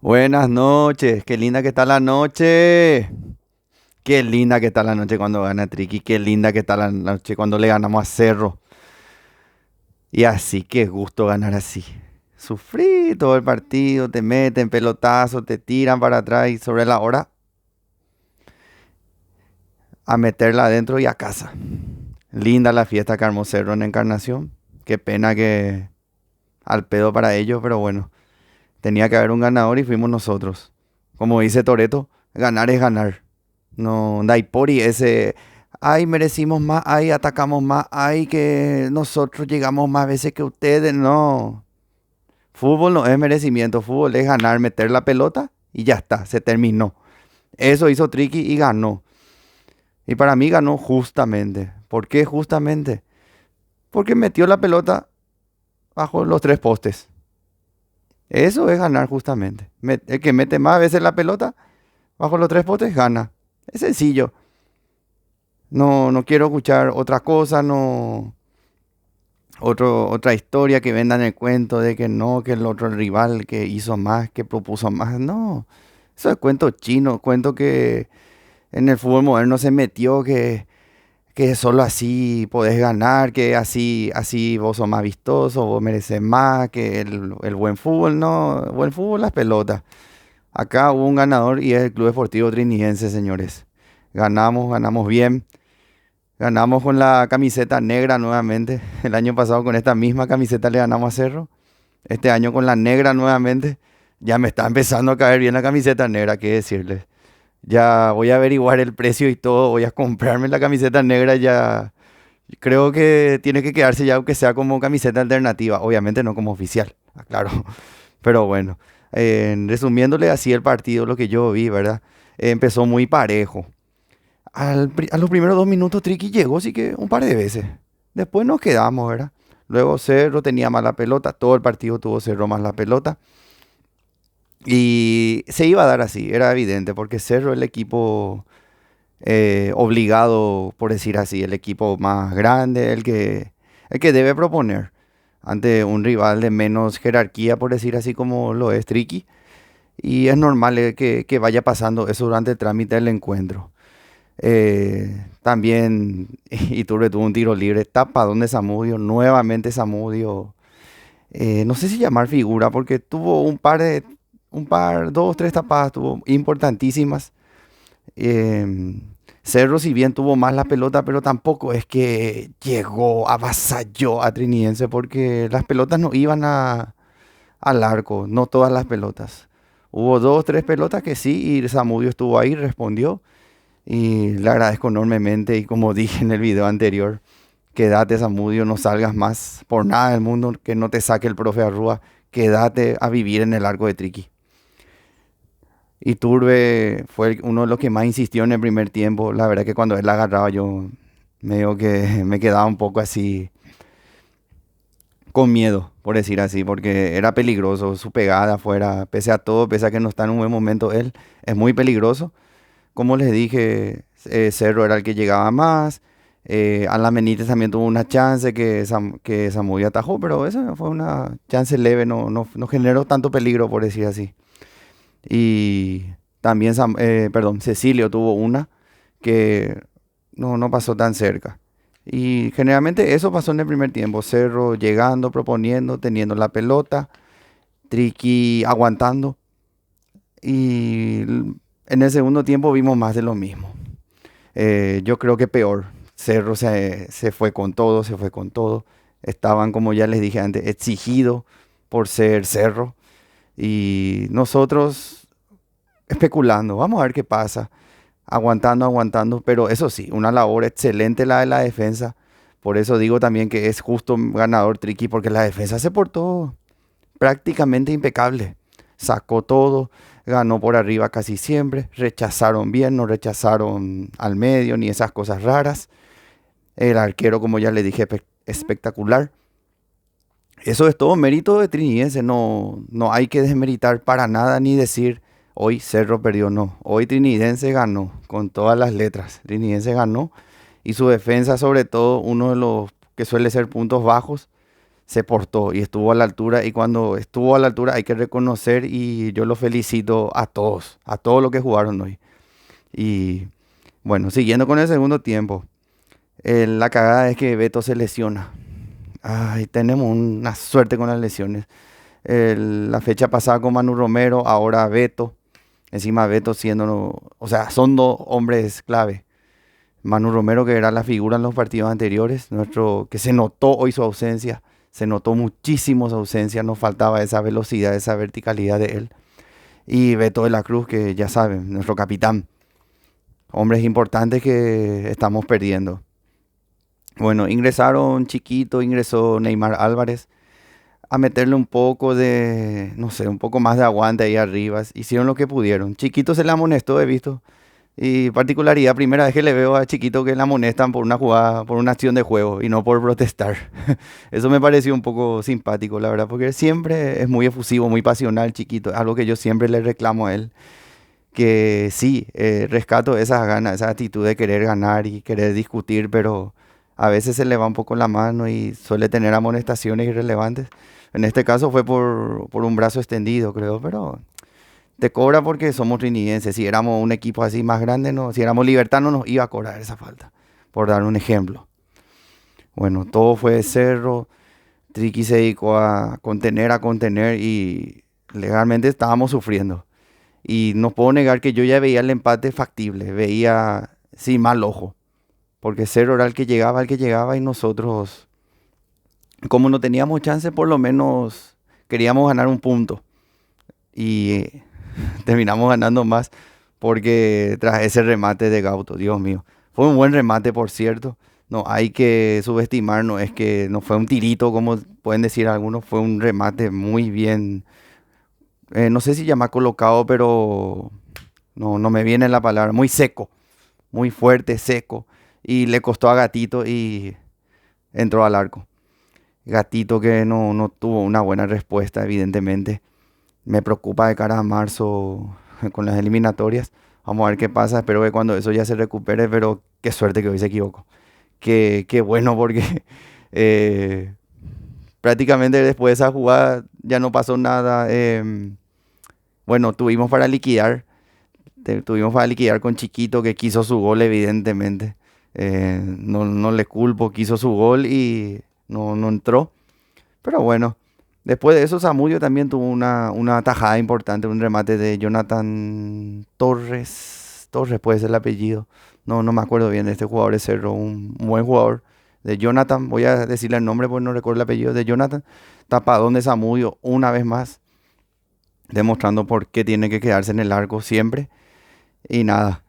Buenas noches, qué linda que está la noche. Qué linda que está la noche cuando gana Triqui, qué linda que está la noche cuando le ganamos a Cerro. Y así, qué gusto ganar así. Sufrí todo el partido, te meten pelotazos, te tiran para atrás y sobre la hora a meterla adentro y a casa. Linda la fiesta que armó Cerro en Encarnación. Qué pena que al pedo para ellos, pero bueno, tenía que haber un ganador y fuimos nosotros. Como dice Toreto, ganar es ganar. No, Daipori, ese, ay, merecimos más, ay, atacamos más, ay, que nosotros llegamos más veces que ustedes, no. Fútbol no es merecimiento, fútbol es ganar, meter la pelota y ya está, se terminó. Eso hizo Tricky y ganó. Y para mí ganó justamente. ¿Por qué justamente? Porque metió la pelota bajo los tres postes. Eso es ganar justamente. El que mete más veces la pelota bajo los tres postes gana. Es sencillo. No, no quiero escuchar otra cosa, no. Otra historia que vendan el cuento de que no, que el otro rival que hizo más, que propuso más. No, eso es cuento chino, cuento que en el fútbol moderno se metió que solo así podés ganar, que así vos sos más vistoso, vos mereces más, que el buen fútbol, no, buen fútbol las pelotas. Acá hubo un ganador y es el Club Deportivo Trinidense, señores. Ganamos bien. Ganamos con la camiseta negra nuevamente. El año pasado con esta misma camiseta le ganamos a Cerro. Este año con la negra nuevamente. Ya me está empezando a caer bien la camiseta negra, qué decirles. Ya voy a averiguar el precio y todo. Voy a comprarme la camiseta negra ya. Creo que tiene que quedarse ya aunque sea como camiseta alternativa. Obviamente no como oficial, claro. Pero bueno, resumiéndole así el partido, lo que yo vi, ¿verdad? Empezó muy parejo. A los primeros 2 minutos Tricky llegó, sí que un par de veces. Después nos quedamos, ¿verdad? Luego Cerro tenía más la pelota, todo el partido tuvo Cerro más la pelota. Y se iba a dar así, era evidente, porque Cerro es el equipo obligado, por decir así, el equipo más grande, el que debe proponer ante un rival de menos jerarquía, por decir así como lo es Tricky. Y es normal que vaya pasando eso durante el trámite del encuentro. También Iturbe tuvo un tiro libre, tapadón de Zamudio, nuevamente Zamudio. No sé si llamar figura, porque tuvo dos, tres tapadas, tuvo importantísimas. Em, Cerro, si bien tuvo más la pelota, pero tampoco es que llegó, avasalló a Trinidense, porque las pelotas no iban al arco, no todas las pelotas. Hubo dos, tres pelotas que sí, y Zamudio estuvo ahí, respondió. Y le agradezco enormemente y como dije en el video anterior, quédate Zamudio, no salgas más por nada del mundo, que no te saque el profe Arrúa, quédate a vivir en el arco de Triqui. Y Turbe fue uno de los que más insistió en el primer tiempo, la verdad que cuando él la agarraba yo medio que me quedaba un poco así con miedo, por decir así, porque era peligroso, su pegada afuera, pese a todo, pese a que no está en un buen momento él, es muy peligroso. Como les dije, Cerro era el que llegaba más. Alan Benítez también tuvo una chance que Samudio atajó, pero esa fue una chance leve, no generó tanto peligro, por decir así. Y también, perdón, Cecilio tuvo una que no pasó tan cerca. Y generalmente eso pasó en el primer tiempo. Cerro llegando, proponiendo, teniendo la pelota. Triqui aguantando. Y en el segundo tiempo vimos más de lo mismo. Yo creo que peor. Cerro se fue con todo, se fue con todo. Estaban, como ya les dije antes, exigidos por ser Cerro. Y nosotros especulando, vamos a ver qué pasa. Aguantando, aguantando. Pero eso sí, una labor excelente la de la defensa. Por eso digo también que es justo ganador Tricky, porque la defensa se portó prácticamente impecable. Sacó todo, ganó por arriba casi siempre, rechazaron bien, no rechazaron al medio ni esas cosas raras. El arquero, como ya le dije, espectacular. Eso es todo mérito de Trinidense, no hay que desmeritar para nada ni decir hoy Cerro perdió, no. Hoy Trinidense ganó con todas las letras. Trinidense ganó y su defensa, sobre todo, uno de los que suele ser puntos bajos, se portó y estuvo a la altura. Y cuando estuvo a la altura hay que reconocer y yo lo felicito a todos los que jugaron hoy. Y bueno, siguiendo con el segundo tiempo, la cagada es que Beto se lesiona. Ay, tenemos una suerte con las lesiones. La fecha pasada con Manu Romero, ahora Beto. Encima Beto siendo, o sea, son dos hombres clave. Manu Romero, que era la figura en los partidos anteriores, que se notó hoy su ausencia, se notó muchísimo su ausencia, nos faltaba esa velocidad, esa verticalidad de él. Y Beto de la Cruz, que ya saben, nuestro capitán, hombres importantes que estamos perdiendo. Bueno, ingresaron Chiquito, ingresó Neymar Álvarez a meterle un poco de, no sé, un poco más de aguante ahí arriba. Hicieron lo que pudieron. Chiquito se le amonestó, he visto. Y particularidad, primera vez que le veo a Chiquito que le amonestan por una jugada, por una acción de juego y no por protestar. Eso me pareció un poco simpático, la verdad, porque siempre es muy efusivo, muy pasional, Chiquito. Algo que yo siempre le reclamo a él. Que sí, rescato esas ganas, esa actitud de querer ganar y querer discutir, pero a veces se le va un poco la mano y suele tener amonestaciones irrelevantes. En este caso fue por un brazo extendido, creo, pero te cobra porque somos trinidenses. Si éramos un equipo así más grande, no, si éramos Libertad no nos iba a cobrar esa falta, por dar un ejemplo. Bueno, todo fue de cerro, Triqui se dedicó a contener y legalmente estábamos sufriendo. Y no puedo negar que yo ya veía el empate factible, veía sin mal ojo, porque Cerro era el que llegaba y nosotros, como no teníamos chance, por lo menos queríamos ganar un punto. Y terminamos ganando más porque tras ese remate de Gauto, Dios mío. Fue un buen remate, por cierto. No hay que subestimar, no es que no fue un tirito, como pueden decir algunos, fue un remate muy bien. No sé si llama colocado, pero no me viene la palabra. Muy seco, muy fuerte, seco. Y le costó a Gatito y entró al arco. Gatito que no tuvo una buena respuesta, evidentemente. Me preocupa de cara a marzo con las eliminatorias. Vamos a ver qué pasa. Espero que cuando eso ya se recupere, pero qué suerte que hoy se equivocó. Qué bueno porque eh, prácticamente después de esa jugada ya no pasó nada. Bueno, tuvimos para liquidar con Chiquito que quiso su gol, evidentemente. No le culpo, quiso su gol y no entró. Pero bueno, después de eso Zamudio también tuvo una tajada importante, un remate de Jonathan Torres. Torres puede ser el apellido. No me acuerdo bien de este jugador de Cerro, un buen jugador. De Jonathan, voy a decirle el nombre porque no recuerdo el apellido de Jonathan. Tapadón de Zamudio una vez más, demostrando por qué tiene que quedarse en el arco siempre. Y nada,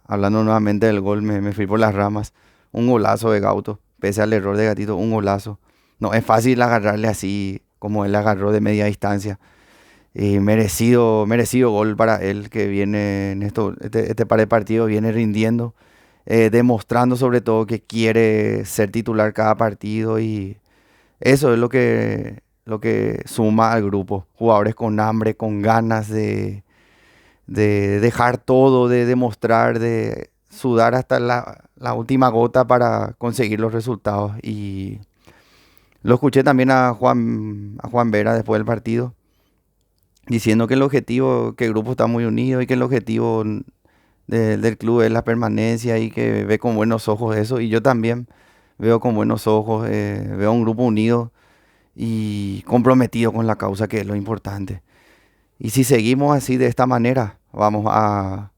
hablando nuevamente del gol, me fui por las ramas. Un golazo de Gauto, pese al error de Gatito, un golazo. No es fácil agarrarle así como él agarró de media distancia. Y merecido gol para él que viene en este par de partidos, viene rindiendo, demostrando sobre todo que quiere ser titular cada partido y eso es lo que suma al grupo. Jugadores con hambre, con ganas de dejar todo, de demostrar, de sudar hasta la última gota para conseguir los resultados. Y lo escuché también a Juan Vera después del partido, diciendo que que el grupo está muy unido y que el objetivo del club es la permanencia y que ve con buenos ojos eso. Y yo también veo con buenos ojos, veo un grupo unido y comprometido con la causa, que es lo importante. Y si seguimos así de esta manera, vamos a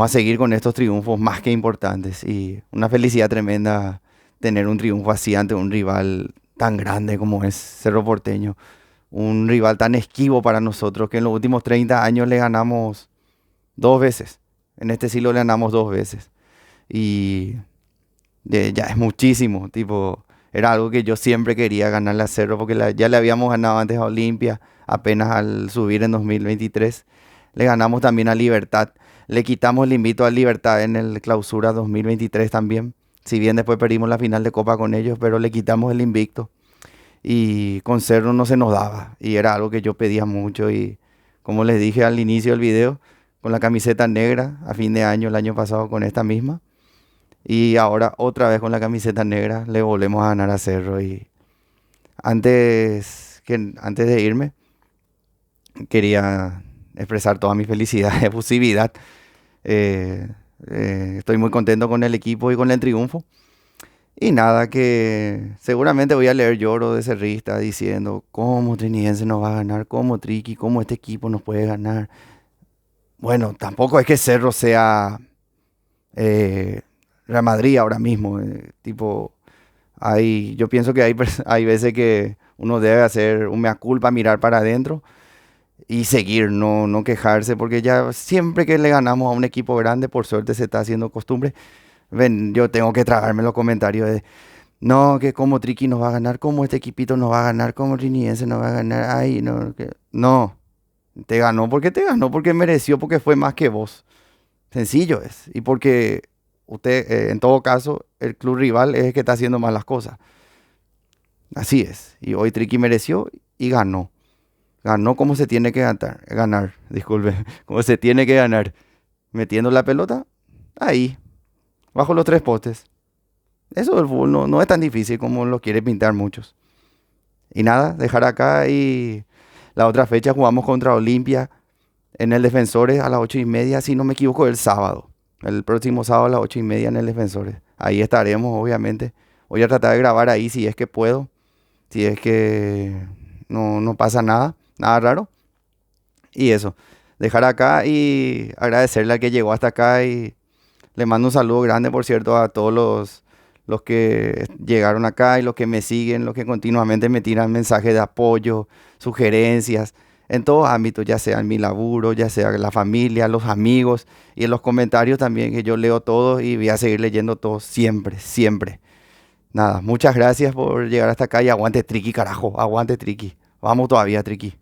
seguir con estos triunfos más que importantes. Y una felicidad tremenda tener un triunfo así ante un rival tan grande como es Cerro Porteño. Un rival tan esquivo para nosotros que en los últimos 30 años le ganamos dos veces. En este siglo le ganamos dos veces. Y ya es muchísimo. Tipo, era algo que yo siempre quería ganarle a Cerro porque ya le habíamos ganado antes a Olimpia, apenas al subir en 2023. Le ganamos también a Libertad. Le quitamos el invito a Libertad en el Clausura 2023 también. Si bien después perdimos la final de Copa con ellos, pero le quitamos el invicto. Y con Cerro no se nos daba. Y era algo que yo pedía mucho. Y como les dije al inicio del video, con la camiseta negra a fin de año, el año pasado con esta misma. Y ahora otra vez con la camiseta negra le volvemos a ganar a Cerro. Y Antes de irme, quería expresar toda mi felicidad y efusividad. Eh, Estoy muy contento con el equipo y con el triunfo. Y nada, que seguramente voy a leer lloro de cerrista diciendo cómo Trinidense nos va a ganar, cómo Triqui, cómo este equipo nos puede ganar. Bueno, tampoco es que Cerro sea eh, Real Madrid ahora mismo. Tipo, yo pienso que hay veces que uno debe hacer un mea culpa, mirar para adentro y seguir, no quejarse, porque ya siempre que le ganamos a un equipo grande, por suerte se está haciendo costumbre. Ven, yo tengo que tragarme los comentarios de, no, que como Triqui nos va a ganar, como este equipito nos va a ganar, como Trinidense nos va a ganar, ay, no, no, te ganó porque te ganó, porque mereció, porque fue más que vos. Sencillo es. Y porque usted, en todo caso, el club rival es el que está haciendo mal las cosas. Así es. Y hoy Triqui mereció y ganó. Ganó como se tiene que ganar, disculpe, como se tiene que ganar. Metiendo la pelota ahí, bajo los tres postes. Eso del fútbol no es tan difícil como lo quieren pintar muchos. Y nada, dejar acá y la otra fecha jugamos contra Olimpia en el Defensores a las 8:30, si no me equivoco, el sábado. El próximo sábado a las 8:30 en el Defensores. Ahí estaremos, obviamente. Voy a tratar de grabar ahí si es que puedo. Si es que no pasa nada, nada raro. Y eso, dejar acá y agradecerle al que llegó hasta acá y le mando un saludo grande, por cierto, a todos los que llegaron acá y los que me siguen, los que continuamente me tiran mensajes de apoyo, sugerencias, en todos ámbitos, ya sea en mi laburo, ya sea la familia, los amigos y en los comentarios también, que yo leo todos y voy a seguir leyendo todos siempre, siempre. Nada, muchas gracias por llegar hasta acá y aguante Triqui, carajo, aguante Triqui. Vamos todavía, Triqui.